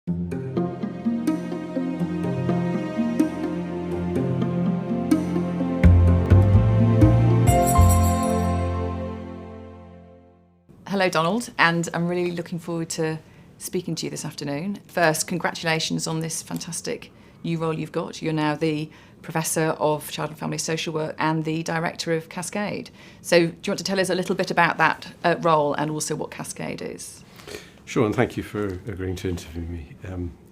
Hello, Donald, and I'm really looking forward to speaking to you this afternoon. First, congratulations on this fantastic new role you've got. You're now the Professor of Child and Family Social Work and the Director of Cascade. So do you want to tell us a little bit about that role and also what Cascade is? Sure, and thank you for agreeing to interview me,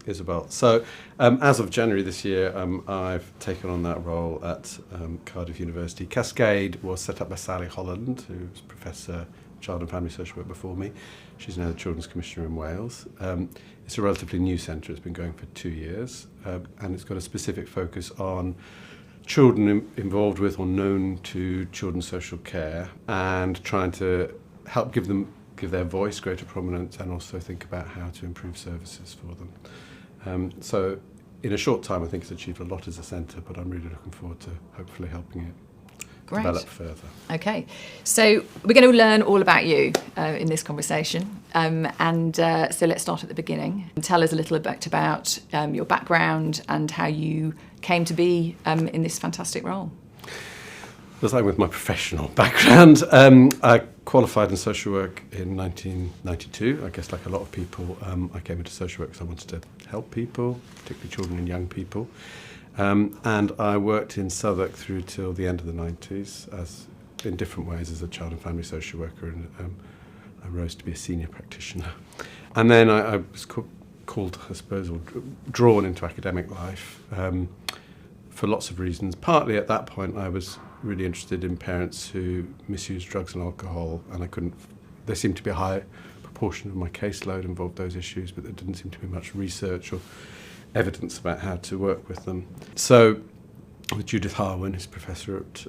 Isabelle. So as of January this year, I've taken on that role at Cardiff University. Cascade was set up by Sally Holland, who was Professor of Child and Family Social Work before me. She's now the Children's Commissioner in Wales. It's a relatively new centre. It's been going for 2 years, and it's got a specific focus on children involved with or known to children's social care, and trying to help give their voice greater prominence, and also think about how to improve services for them. So in a short time, I think it's achieved a lot as a centre, but I'm really looking forward to hopefully helping it develop further. Okay, so we're going to learn all about you in this conversation, so let's start at the beginning. Tell us a little bit about your background and how you came to be in this fantastic role. Well, starting with my professional background, I qualified in social work in 1992. I guess like a lot of people, I came into social work because I wanted to help people, particularly children and young people. And I worked in Southwark through till the end of the 90s, in different ways as a child and family social worker, and I rose to be a senior practitioner. And then I was called, I suppose, or drawn into academic life for lots of reasons. Partly at that point I was really interested in parents who misuse drugs and alcohol, and there seemed to be a high proportion of my caseload involved those issues, but there didn't seem to be much research or evidence about how to work with them. So with Judith Harwin, who's professor at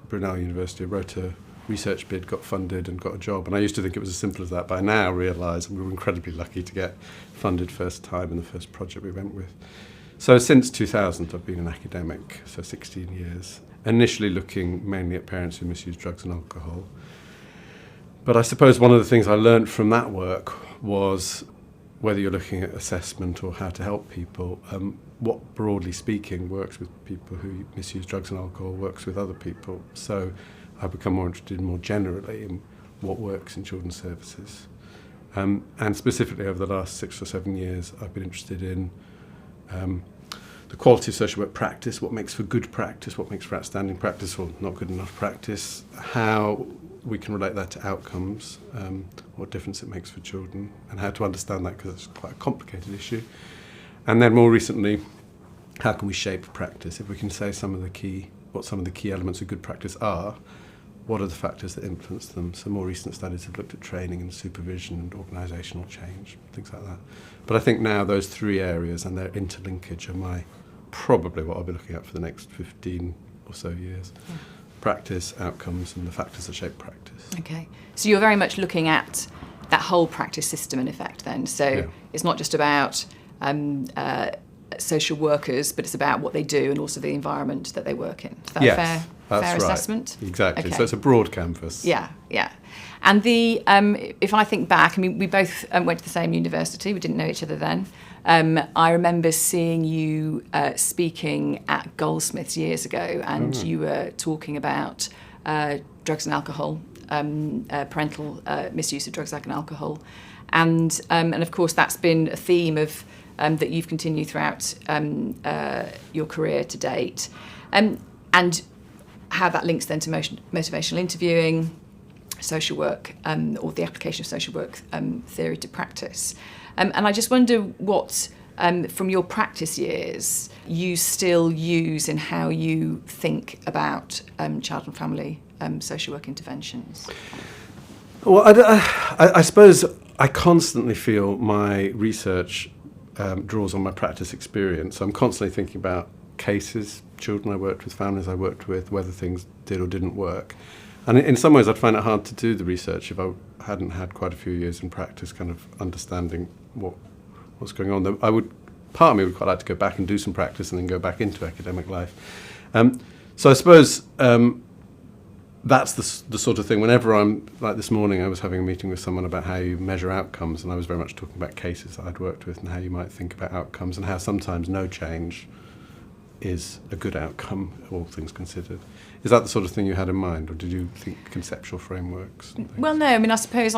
Brunel University, I wrote a research bid, got funded and got a job. And I used to think it was as simple as that, but I now realise we were incredibly lucky to get funded first time in the first project we went with. So since 2000 I've been an academic, so 16 years, initially looking mainly at parents who misuse drugs and alcohol. But I suppose one of the things I learned from that work was, whether you're looking at assessment or how to help people, what broadly speaking works with people who misuse drugs and alcohol works with other people. So I've become more interested more generally in what works in children's services. And specifically over the last 6 or 7 years, I've been interested in the quality of social work practice, what makes for good practice, what makes for outstanding practice or not good enough practice, how we can relate that to outcomes, what difference it makes for children, and how to understand that, because it's quite a complicated issue. And then more recently, how can we shape practice? If we can say what some of the key elements of good practice are, what are the factors that influence them? So more recent studies have looked at training and supervision and organisational change, things like that. But I think now those 3 areas and their interlinkage are probably what I'll be looking at for the next 15 or so years. Yeah. Practice, outcomes, and the factors that shape practice. Okay, so you're very much looking at that whole practice system in effect then. So yeah. It's not just about social workers, but it's about what they do and also the environment that they work in. Is that yes, a fair assessment? Exactly, okay. So it's a broad canvas. Yeah. And if I think back, I mean, we both went to the same university, we didn't know each other then. I remember seeing you speaking at Goldsmiths years ago, and you were talking about drugs and alcohol, parental misuse of drugs and alcohol. And of course, that's been a theme of that you've continued throughout your career to date. And how that links then to motivational interviewing, social work, or the application of social work theory to practice. And I just wonder what, from your practice years, you still use in how you think about child and family social work interventions. Well, I suppose I constantly feel my research draws on my practice experience. I'm constantly thinking about cases, children I worked with, families I worked with, whether things did or didn't work. And in some ways I'd find it hard to do the research if I hadn't had quite a few years in practice kind of understanding what's going on. Part of me would quite like to go back and do some practice and then go back into academic life. So I suppose that's the sort of thing. Whenever I'm, like this morning, I was having a meeting with someone about how you measure outcomes, and I was very much talking about cases that I'd worked with and how you might think about outcomes and how sometimes no change is a good outcome, all things considered. Is that the sort of thing you had in mind, or did you think conceptual frameworks? Well, no. I mean, I suppose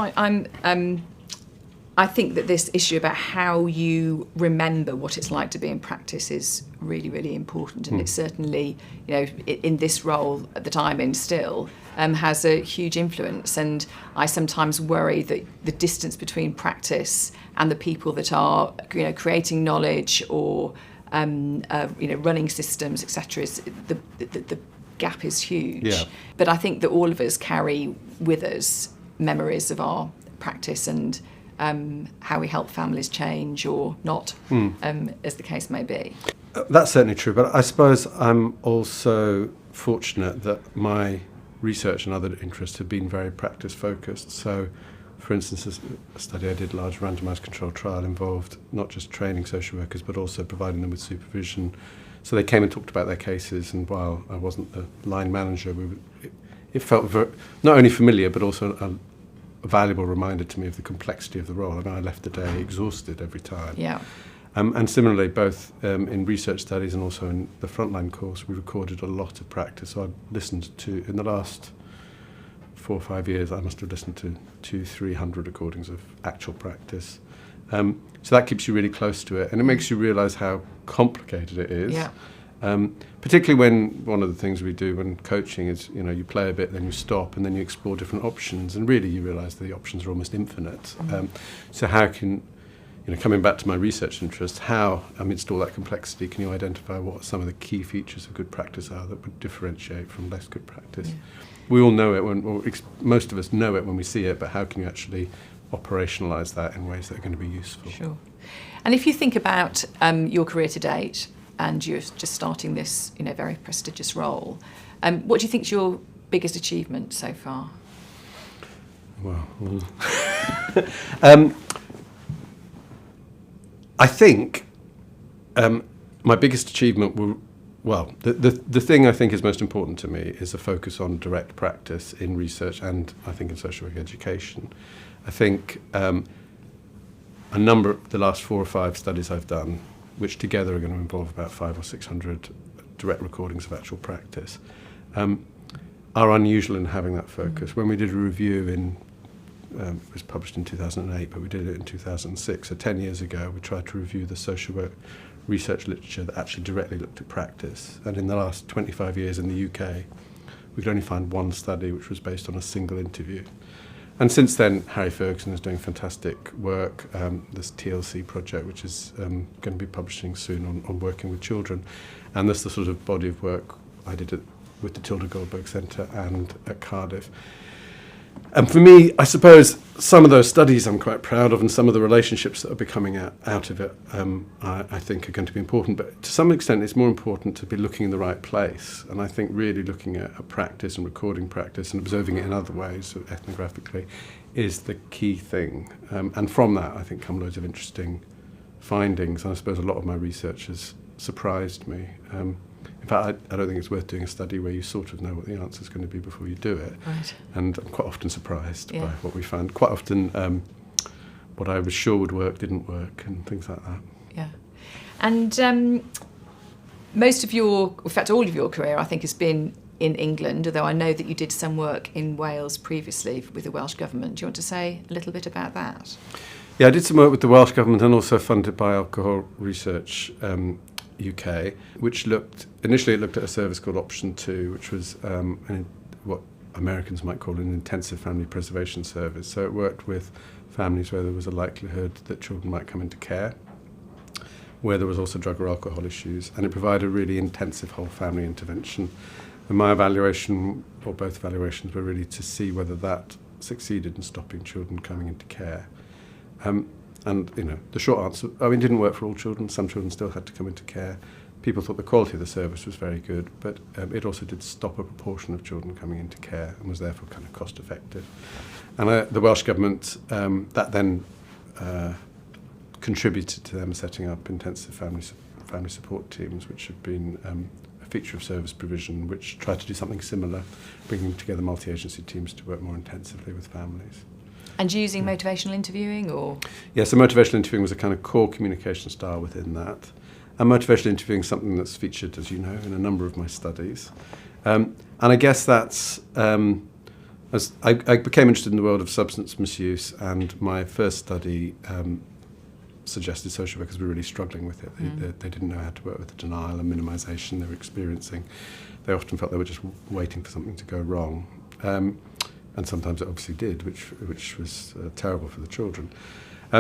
I think that this issue about how you remember what it's like to be in practice is really, really important. And it certainly, in this role that I'm in still, has a huge influence. And I sometimes worry that the distance between practice and the people that are, creating knowledge or, running systems, etc., is the gap is huge. Yeah. But I think that all of us carry with us memories of our practice and how we help families change or not, as the case may be. That's certainly true, but I suppose I'm also fortunate that my research and other interests have been very practice focused. So, for instance, a study I did, large randomised controlled trial, involved not just training social workers but also providing them with supervision. So they came and talked about their cases, and while I wasn't the line manager, it felt not only familiar but also a valuable reminder to me of the complexity of the role. I mean, I left the day exhausted every time. Yeah. And similarly, both in research studies and also in the frontline course, we recorded a lot of practice. So I listened to, in the last 4 or 5 years, I must have listened to 200-300 recordings of actual practice. So that keeps you really close to it, and it makes you realise how complicated it is. Yeah. Particularly when one of the things we do when coaching is, you play a bit, then you stop, and then you explore different options, and really you realise the options are almost infinite. So how can, coming back to my research interest, how, amidst all that complexity, can you identify what some of the key features of good practice are that would differentiate from less good practice? Yeah. We all know it, most of us know it when we see it, but how can you actually operationalise that in ways that are going to be useful? Sure. And if you think about your career to date, and you're just starting this, very prestigious role, what do you think is your biggest achievement so far? Well, I think my biggest achievement the thing I think is most important to me is a focus on direct practice in research and I think in social work education. I think a number of the last 4 or 5 studies I've done, which together are going to involve about 500 or 600 direct recordings of actual practice, are unusual in having that focus. When we did a review it was published in 2008, but we did it in 2006, so 10 years ago, we tried to review the social work research literature that actually directly looked at practice. And in the last 25 years in the UK, we could only find 1 study which was based on a single interview. And since then, Harry Ferguson is doing fantastic work. This TLC project, which is going to be publishing soon on working with children. And that's the sort of body of work I did with the Tilda Goldberg Centre and at Cardiff. And for me, I suppose some of those studies I'm quite proud of, and some of the relationships that are becoming out of it, I think are going to be important. But to some extent, it's more important to be looking in the right place. And I think really looking at a practice and recording practice and observing it in other ways, so ethnographically, is the key thing. And from that, I think, come loads of interesting findings. And I suppose a lot of my research has surprised me. In fact, I don't think it's worth doing a study where you sort of know what the answer is going to be before you do it. Right. And I'm quite often surprised by what we found. Quite often, what I was sure would work didn't work, and things like that. Yeah. And most of in fact, all of your career, I think, has been in England, although I know that you did some work in Wales previously with the Welsh Government. Do you want to say a little bit about that? Yeah, I did some work with the Welsh Government and also funded by Alcohol Research UK, which initially looked at a service called Option 2, which was what Americans might call an intensive family preservation service. So it worked with families where there was a likelihood that children might come into care, where there was also drug or alcohol issues, and it provided really intensive whole family intervention. And my evaluation, or both evaluations, were really to see whether that succeeded in stopping children coming into care. And, the short answer, it didn't work for all children. Some children still had to come into care. People thought the quality of the service was very good, but it also did stop a proportion of children coming into care and was therefore kind of cost effective. And the Welsh Government, that then contributed to them setting up intensive family support teams, which have been feature of service provision, which tried to do something similar, bringing together multi-agency teams to work more intensively with families. And using motivational interviewing, or? Yeah, so motivational interviewing was a kind of core communication style within that. And motivational interviewing is something that's featured, as you know, in a number of my studies. And I guess that's, as I became interested in the world of substance misuse, and my first study suggested social workers were really struggling with it. They didn't know how to work with the denial and minimisation they were experiencing. They often felt they were just waiting for something to go wrong. And sometimes it obviously did, which was terrible for the children.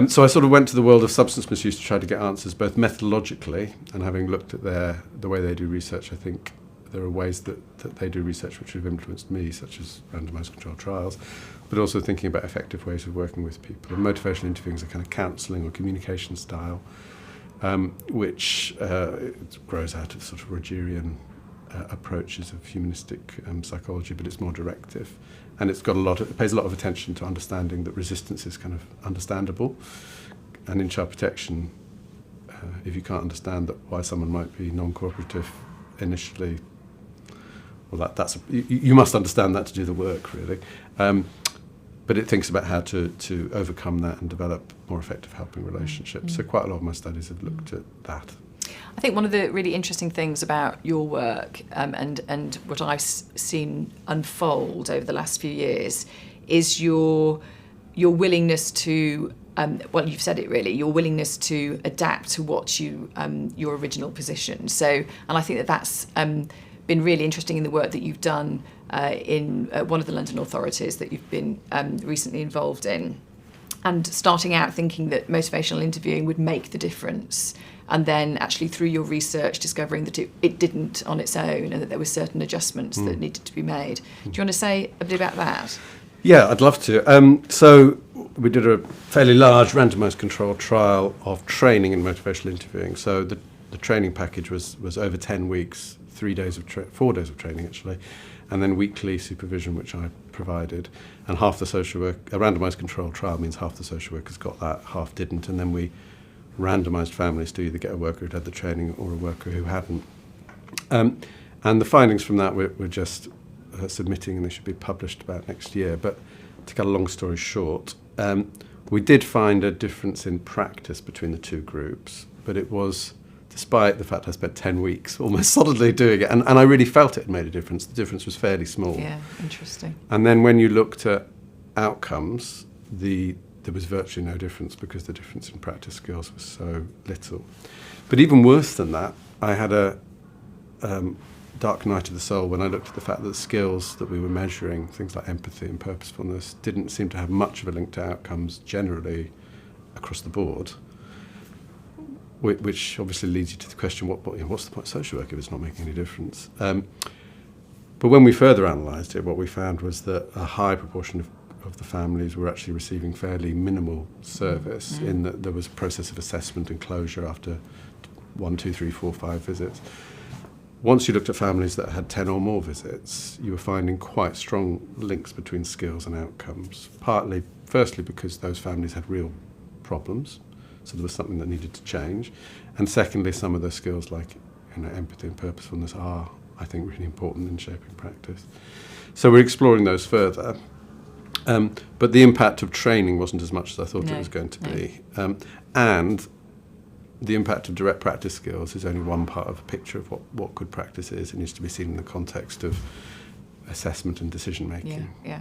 So I sort of went to the world of substance misuse to try to get answers, both methodologically, and having looked at the way they do research, I think there are ways that they do research which have influenced me, such as randomised controlled trials, but also thinking about effective ways of working with people. And motivational interviewing is a kind of counselling or communication style, which grows out of sort of Rogerian approaches of humanistic psychology, but it's more directive. And it's got it pays a lot of attention to understanding that resistance is kind of understandable. And in child protection, if you can't understand why someone might be non-cooperative initially, well, you must understand that to do the work, really. But it thinks about how to overcome that and develop more effective helping relationships. So quite a lot of my studies have looked at that. I think one of the really interesting things about your work and what I've seen unfold over the last few years is your willingness to, well, you've said it really, your willingness to adapt to what your original position. So, and I think that's been really interesting in the work that you've done in one of the London authorities that you've been recently involved in, and starting out thinking that motivational interviewing would make the difference, and then actually through your research discovering that it didn't on its own, and that there were certain adjustments that needed to be made. Do you want to say a bit about that? Yeah, I'd love to. So we did a fairly large randomised controlled trial of training in motivational interviewing. So the training package was over 10 weeks, 4 days of training actually, and then weekly supervision, which I provided. And half the social work, a randomised controlled trial means half the social workers got that, half didn't, and then we randomised families to either get a worker who'd had the training or a worker who hadn't. And the findings from that we're just submitting, and they should be published about next year. But to cut a long story short, we did find a difference in practice between the two groups, but it was despite the fact I spent 10 weeks almost solidly doing it, and I really felt it made a difference. The difference was fairly small. Yeah, interesting. And then when you looked at outcomes, there was virtually no difference because the difference in practice skills was so little. But even worse than that, I had a dark night of the soul when I looked at the fact that the skills that we were measuring, things like empathy and purposefulness, didn't seem to have much of a link to outcomes generally across the board, which obviously leads you to the question, what's the point of social work if it's not making any difference? But when we further analysed it, what we found was that a high proportion of the families were actually receiving fairly minimal service, in that there was a process of assessment and closure after 1, 2, 3, 4, 5 visits. Once you looked at families that had 10 or more visits, you were finding quite strong links between skills and outcomes, firstly because those families had real problems, so there was something that needed to change, and secondly, some of those skills like empathy and purposefulness are, I think, really important in shaping practice. So we're exploring those further. But the impact of training wasn't as much as I thought it was going to be. And the impact of direct practice skills is only one part of a picture of what good practice is. It needs to be seen in the context of assessment and decision making. Yeah.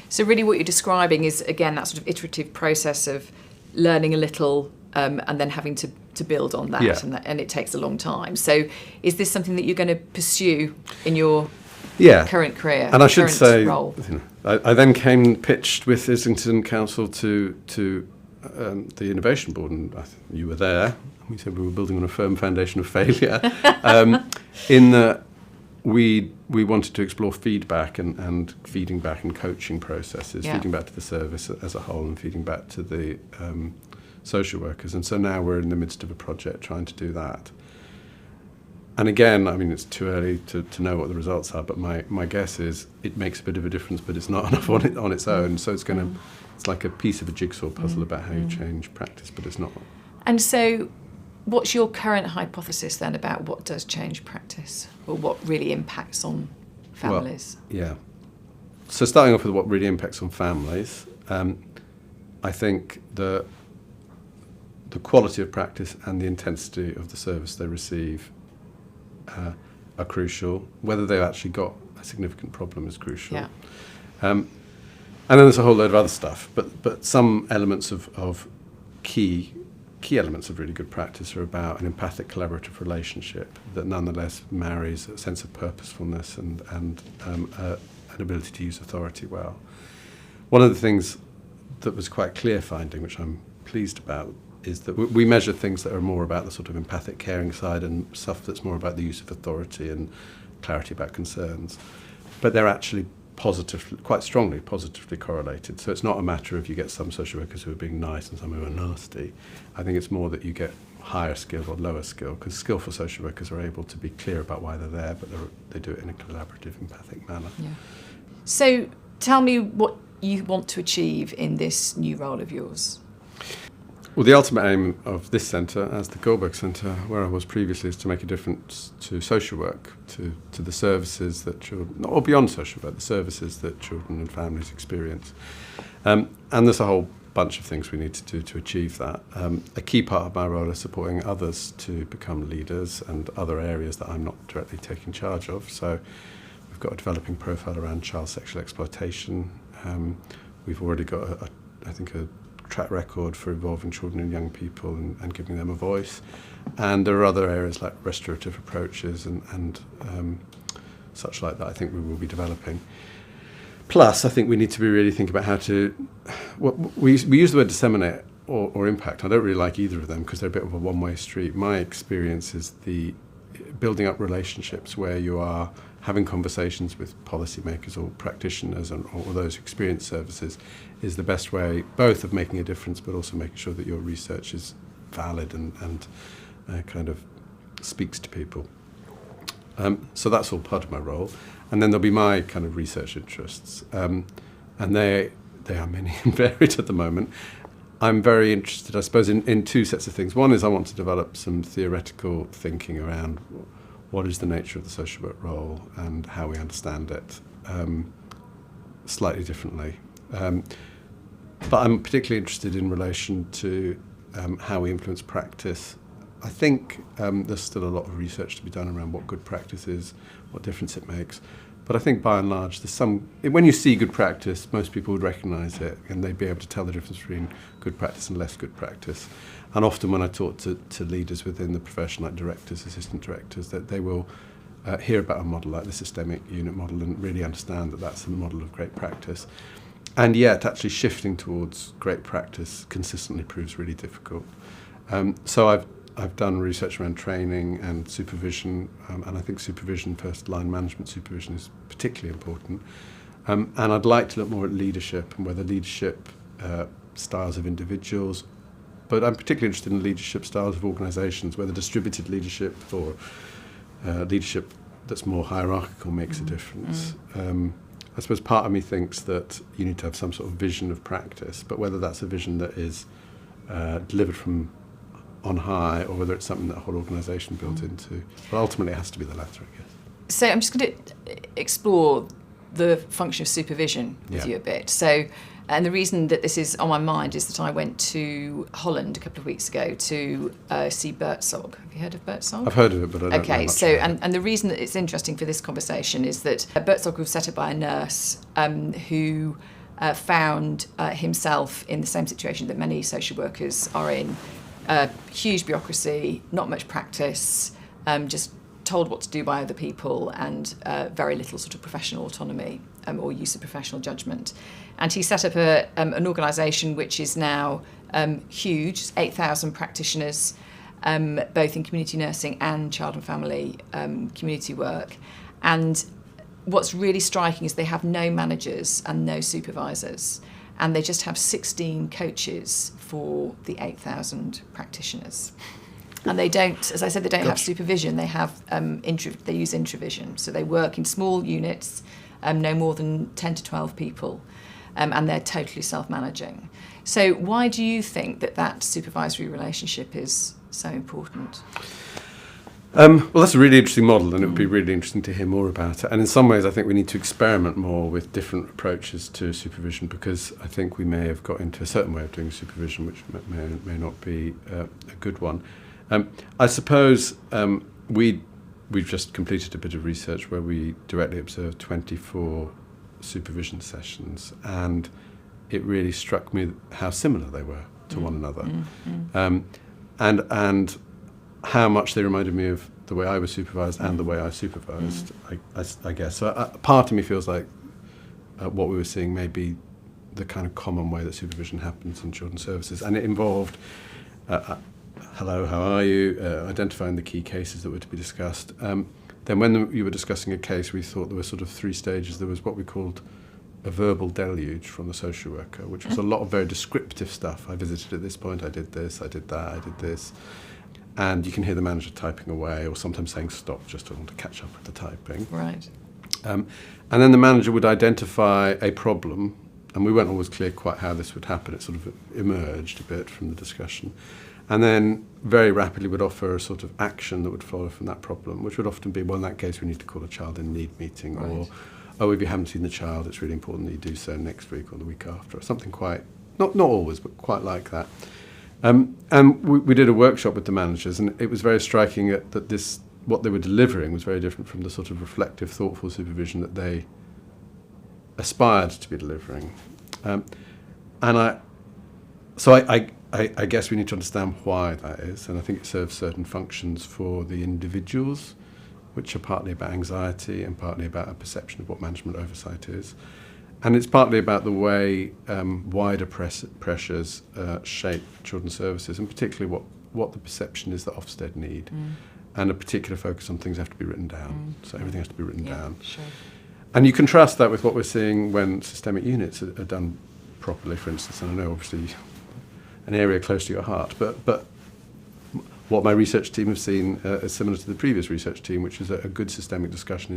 So really what you're describing is, again, that sort of iterative process of learning a little and then having to build on that, and it takes a long time. So is this something that you're going to pursue in your current career? And I should say, role? I then pitched with Islington Council to the Innovation Board, and you were there. We said we were building on a firm foundation of failure, in that we wanted to explore feedback and feeding back and coaching processes, feeding back to the service as a whole and feeding back to the social workers. And so now we're in the midst of a project trying to do that. And again, I mean, it's too early to know what the results are, but my guess is it makes a bit of a difference, but it's not enough on its own. So it's like a piece of a jigsaw puzzle about how you change practice, but it's not. And so what's your current hypothesis then about what does change practice, or what really impacts on families? Well, yeah. So starting off with what really impacts on families, I think the quality of practice and the intensity of the service they receive are crucial. Whether they've actually got a significant problem is crucial. Yeah. And then there's a whole load of other stuff. But some elements of key elements of really good practice are about an empathic, collaborative relationship that nonetheless marries a sense of purposefulness and an ability to use authority well. One of the things that was quite clear finding, which I'm pleased about, is that we measure things that are more about the sort of empathic, caring side and stuff that's more about the use of authority and clarity about concerns. But they're actually quite strongly positively correlated. So it's not a matter of you get some social workers who are being nice and some who are nasty. I think it's more that you get higher skill or lower skill, because skillful social workers are able to be clear about why they're there, but they do it in a collaborative, empathic manner. Yeah. So tell me what you want to achieve in this new role of yours. Well, the ultimate aim of this centre, as the Goldberg Centre, where I was previously, is to make a difference to social work, to the services that children, or beyond social work, the services that children and families experience. And there's a whole bunch of things we need to do to achieve that. A key part of my role is supporting others to become leaders and other areas that I'm not directly taking charge of. So we've got a developing profile around child sexual exploitation. We've already got, I think, a track record for involving children and young people and giving them a voice. And there are other areas like restorative approaches and such like that I think we will be developing. Plus, I think we need to be really thinking about how to... we use the word disseminate or impact. I don't really like either of them because they're a bit of a one-way street. My experience is the building up relationships where you are having conversations with policymakers or practitioners or those who experience services is the best way, both of making a difference, but also making sure that your research is valid and kind of speaks to people. So that's all part of my role. And then there'll be my kind of research interests. And they are many and varied at the moment. I'm very interested, I suppose, in two sets of things. One is I want to develop some theoretical thinking around what is the nature of the social work role and how we understand it slightly differently. But I'm particularly interested in relation to how we influence practice. I think there's still a lot of research to be done around what good practice is, what difference it makes. But I think by and large, when you see good practice, most people would recognise it and they'd be able to tell the difference between good practice and less good practice. And often when I talk to leaders within the profession, like directors, assistant directors, that they will hear about a model like the systemic unit model and really understand that that's a model of great practice. And yet actually shifting towards great practice consistently proves really difficult. So I've done research around training and supervision, and I think supervision, first line management supervision, is particularly important. And I'd like to look more at leadership and whether leadership styles of individuals, but I'm particularly interested in leadership styles of organisations, whether distributed leadership or leadership that's more hierarchical makes a difference. I suppose part of me thinks that you need to have some sort of vision of practice, but whether that's a vision that is delivered from on high or whether it's something that a whole organisation built into. But ultimately it has to be the latter, I guess. So I'm just going to explore the function of supervision with you a bit. So, and the reason that this is on my mind is that I went to Holland a couple of weeks ago to see Birdsong. Have you heard of Birdsong? I've heard of it, but I don't know Okay, much so about it. and the reason that it's interesting for this conversation is that Birdsong was set up by a nurse who found himself in the same situation that many social workers are in. Huge bureaucracy, not much practice, just told what to do by other people, and very little sort of professional autonomy or use of professional judgment. And he set up an organisation which is now huge, 8,000 practitioners, both in community nursing and child and family community work. And what's really striking is they have no managers and no supervisors, and they just have 16 coaches for the 8,000 practitioners. And they don't, as I said, they don't have supervision. They have they use intravision. So they work in small units, no more than 10 to 12 people. and they're totally self-managing. So why do you think that supervisory relationship is so important? Well, that's a really interesting model, and it would be really interesting to hear more about it. And in some ways, I think we need to experiment more with different approaches to supervision, because I think we may have got into a certain way of doing supervision, which may not be a good one. I suppose we've just completed a bit of research where we directly observed 24 supervision sessions, and it really struck me how similar they were to one another, and how much they reminded me of the way I was supervised and the way I supervised, I guess. So part of me feels like what we were seeing may be the kind of common way that supervision happens in children's services, and it involved hello, how are you, identifying the key cases that were to be discussed. Then when you were discussing a case, we thought there were sort of 3 stages. There was what we called a verbal deluge from the social worker, which was a lot of very descriptive stuff. I visited at this point, I did this, I did that, I did this. And you can hear the manager typing away, or sometimes saying stop, just to want to catch up with the typing. Right. And then the manager would identify a problem, and we weren't always clear quite how this would happen. It sort of emerged a bit from the discussion. And then very rapidly would offer a sort of action that would follow from that problem, which would often be, well, in that case, we need to call a child in need meeting, right. Or, oh, if you haven't seen the child, it's really important that you do so next week or the week after, or something quite, not always, but quite like that. And we did a workshop with the managers, and it was very striking that what they were delivering was very different from the sort of reflective, thoughtful supervision that they aspired to be delivering. I guess we need to understand why that is, and I think it serves certain functions for the individuals, which are partly about anxiety and partly about a perception of what management oversight is. And it's partly about the way wider pressures shape children's services, and particularly what the perception is that Ofsted need, and a particular focus on things have to be written down. So everything has to be written down. Sure. And you contrast that with what we're seeing when systemic units are done properly, for instance. And I know, obviously, an area close to your heart, but what my research team have seen is similar to the previous research team, which is a good systemic discussion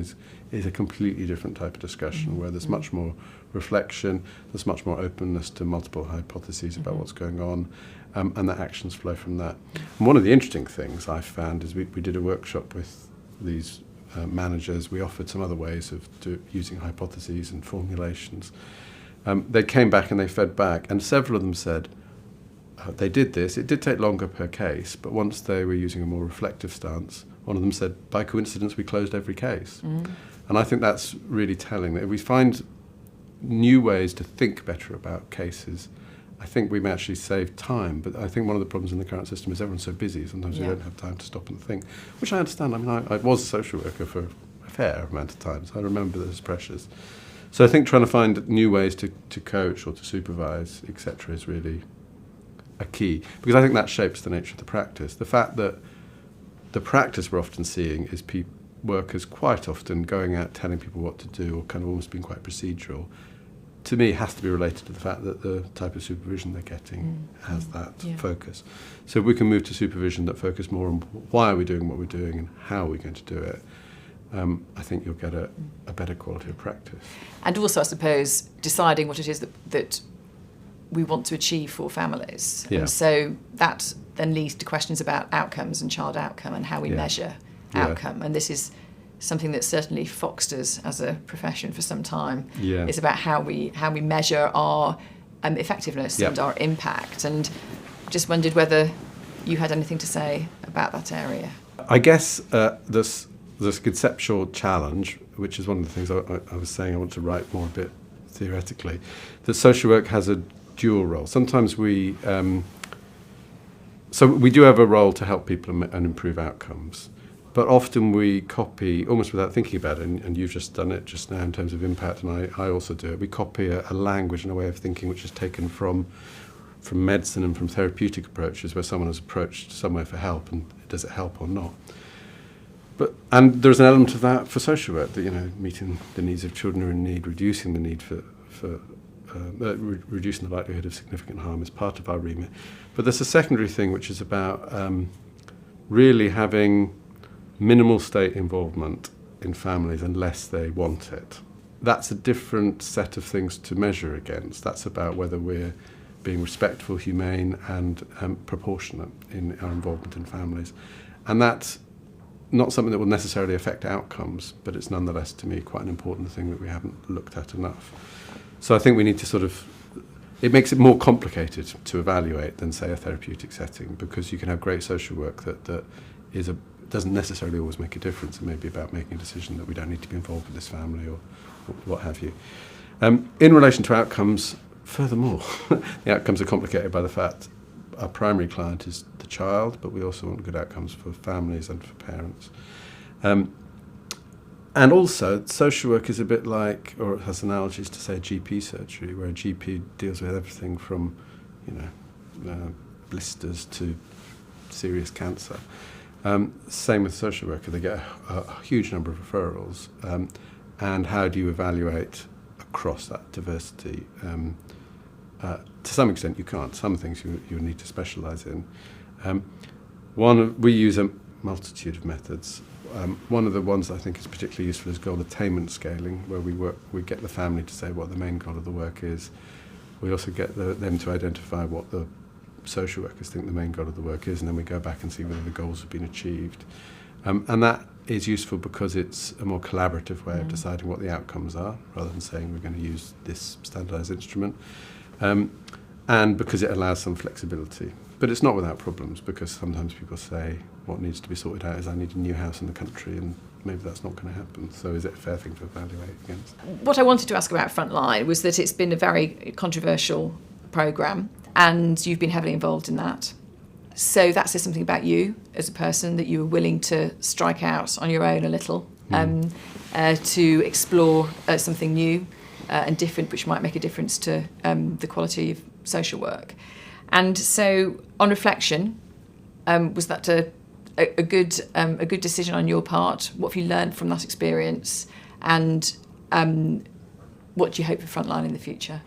is a completely different type of discussion, where there's much more reflection, there's much more openness to multiple hypotheses about what's going on, and the actions flow from that. And one of the interesting things I found is we did a workshop with these managers. We offered some other ways of using hypotheses and formulations. They came back and they fed back, and several of them said, they did this. It did take longer per case, but once they were using a more reflective stance, one of them said, by coincidence, we closed every case. And I think that's really telling. That if we find new ways to think better about cases, I think we may actually save time. But I think one of the problems in the current system is everyone's so busy, sometimes we don't have time to stop and think, which I understand. I mean, I was a social worker for a fair amount of time, so I remember those pressures. So I think trying to find new ways to coach or to supervise, etc., is really a key, because I think that shapes the nature of the practice. The fact that the practice we're often seeing is workers quite often going out telling people what to do, or kind of almost being quite procedural, to me has to be related to the fact that the type of supervision they're getting has that focus. So if we can move to supervision that focus more on why are we doing what we're doing and how are we going to do it, I think you'll get a better quality of practice. And also, I suppose, deciding what it is that we want to achieve for families. Yeah. And so that then leads to questions about outcomes and child outcome and how we measure outcome. And this is something that certainly Foxter's as a profession for some time. It's about how we measure our effectiveness and our impact. And just wondered whether you had anything to say about that area. I guess this conceptual challenge, which is one of the things I was saying I want to write more a bit theoretically, that social work has a dual role. Sometimes we do have a role to help people and improve outcomes, but often we copy, almost without thinking about it, and you've just done it just now in terms of impact, and I also do it, we copy a language and a way of thinking which is taken from medicine and from therapeutic approaches, where someone has approached somewhere for help, and does it help or not? And there's an element of that for social work, that, meeting the needs of children who are in need, reducing the need for reducing the likelihood of significant harm is part of our remit. But there's a secondary thing which is about really having minimal state involvement in families unless they want it. that's a different set of things to measure against. That's about whether we're being respectful, humane, and proportionate in our involvement in families. And that's not something that will necessarily affect outcomes, but it's nonetheless, to me, quite an important thing that we haven't looked at enough. So I think we need to it makes it more complicated to evaluate than, say, a therapeutic setting, because you can have great social work that doesn't necessarily always make a difference. It may be about making a decision that we don't need to be involved with this family or what have you. In relation to outcomes, furthermore, the outcomes are complicated by the fact our primary client is the child, but we also want good outcomes for families and for parents. And also, social work is a bit like, or it has analogies to, say, GP surgery, where a GP deals with everything from, blisters to serious cancer. Same with social worker. They get a huge number of referrals. And how do you evaluate across that diversity? To some extent, you can't. Some things you need to specialise in. We use a multitude of methods. One of the ones I think is particularly useful is goal attainment scaling, where we get the family to say what the main goal of the work is. We also get them to identify what the social workers think the main goal of the work is, and then we go back and see whether the goals have been achieved. And that is useful because it's a more collaborative way of deciding what the outcomes are, rather than saying we're going to use this standardised instrument. And because it allows some flexibility. But it's not without problems, because sometimes people say what needs to be sorted out is I need a new house in the country, and maybe that's not going to happen. So is it a fair thing to evaluate against? What I wanted to ask about Frontline was that it's been a very controversial programme, and you've been heavily involved in that. So that says something about you as a person, that you were willing to strike out on your own a little, to explore something new and different, which might make a difference to the quality of social work. And so, on reflection, was that a good decision on your part? What have you learned from that experience, and what do you hope for Frontline in the future?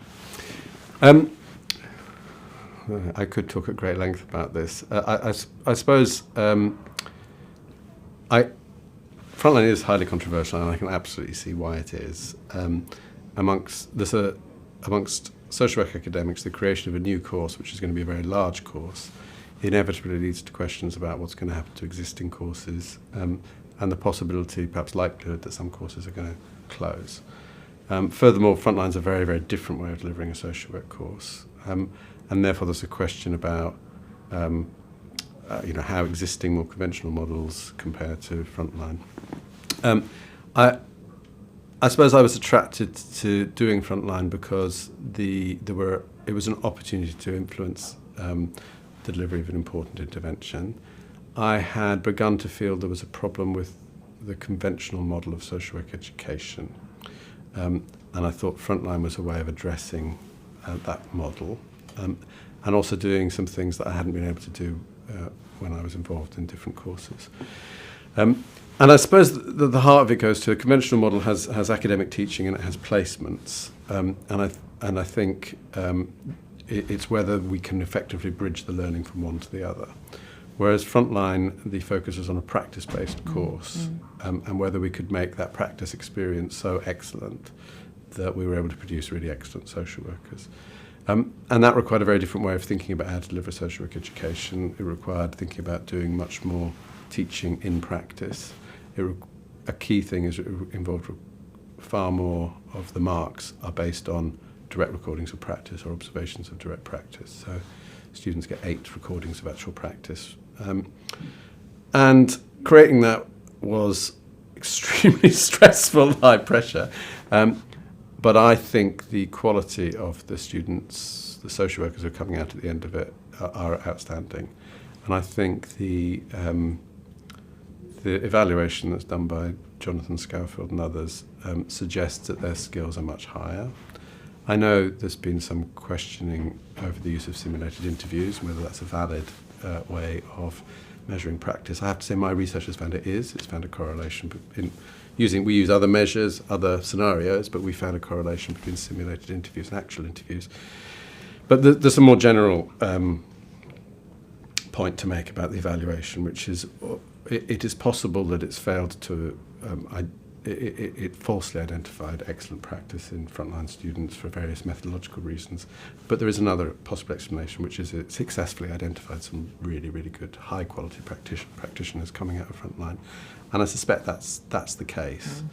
I could talk at great length about this. I suppose Frontline is highly controversial, and I can absolutely see why it is. Amongst social work academics, the creation of a new course, which is going to be a very large course, inevitably leads to questions about what's going to happen to existing courses, and the possibility, perhaps likelihood, that some courses are going to close. Furthermore, Frontline's a very, very different way of delivering a social work course, and therefore there's a question about how existing more conventional models compare to Frontline. I suppose I was attracted to doing Frontline because it was an opportunity to influence the delivery of an important intervention. I had begun to feel there was a problem with the conventional model of social work education, and I thought Frontline was a way of addressing that model, and also doing some things that I hadn't been able to do when I was involved in different courses. And I suppose the heart of it goes to a conventional model has academic teaching and it has placements, and I think it's whether we can effectively bridge the learning from one to the other. Whereas Frontline, the focus was on a practice-based course, and whether we could make that practice experience so excellent that we were able to produce really excellent social workers. And that required a very different way of thinking about how to deliver social work education. It required thinking about doing much more teaching in practice. A key thing is it involved far more of the marks are based on direct recordings of practice or observations of direct practice. So students get 8 recordings of actual practice. And creating that was extremely stressful, high pressure. But I think the quality of the students, the social workers who are coming out at the end of it, are outstanding. And I think the evaluation that's done by Jonathan Scowfield and others suggests that their skills are much higher. I know there's been some questioning over the use of simulated interviews, and whether that's a valid way of measuring practice. I have to say my research has found it's found a correlation. We use other measures, other scenarios, but we found a correlation between simulated interviews and actual interviews. But there's a more general point to make about the evaluation, which is it is possible that it's failed to it falsely identified excellent practice in frontline students for various methodological reasons. But there is another possible explanation, which is it successfully identified some really, really good, high-quality practitioners coming out of frontline. And I suspect that's the case.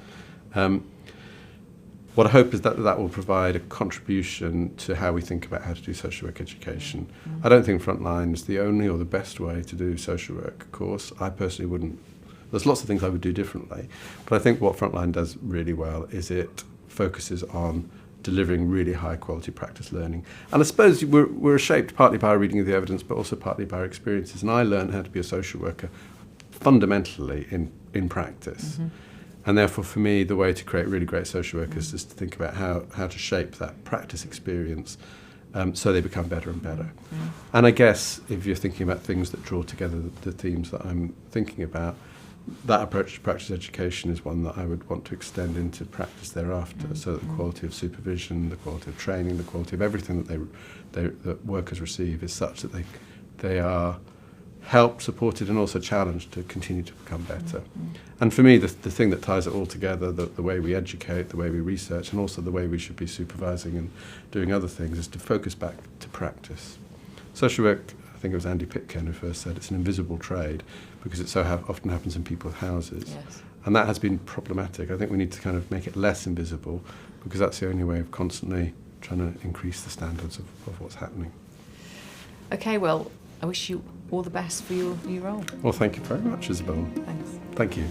What I hope is that will provide a contribution to how we think about how to do social work education. I don't think frontline is the only or the best way to do social work, of course. I personally wouldn't. There's lots of things I would do differently, but I think what frontline does really well is it focuses on delivering really high quality practice learning. And I suppose we're shaped partly by our reading of the evidence, but also partly by our experiences. And I learned how to be a social worker fundamentally in practice. And therefore, for me, the way to create really great social workers is to think about how to shape that practice experience so they become better and better. And I guess if you're thinking about things that draw together the themes that I'm thinking about, that approach to practice education is one that I would want to extend into practice thereafter, so that the quality of supervision, the quality of training, the quality of everything that workers receive is such that they are helped, supported, and also challenged to continue to become better. And for me, the thing that ties it all together, the way we educate, the way we research, and also the way we should be supervising and doing other things, is to focus back to practice. Social work, I think it was Andy Pitcairn who first said, it's an invisible trade because it so often happens in people's houses. Yes. And that has been problematic. I think we need to kind of make it less invisible because that's the only way of constantly trying to increase the standards of what's happening. Okay, well, I wish you all the best for your new role. Well, thank you very much, Isabelle. Thanks. Thank you.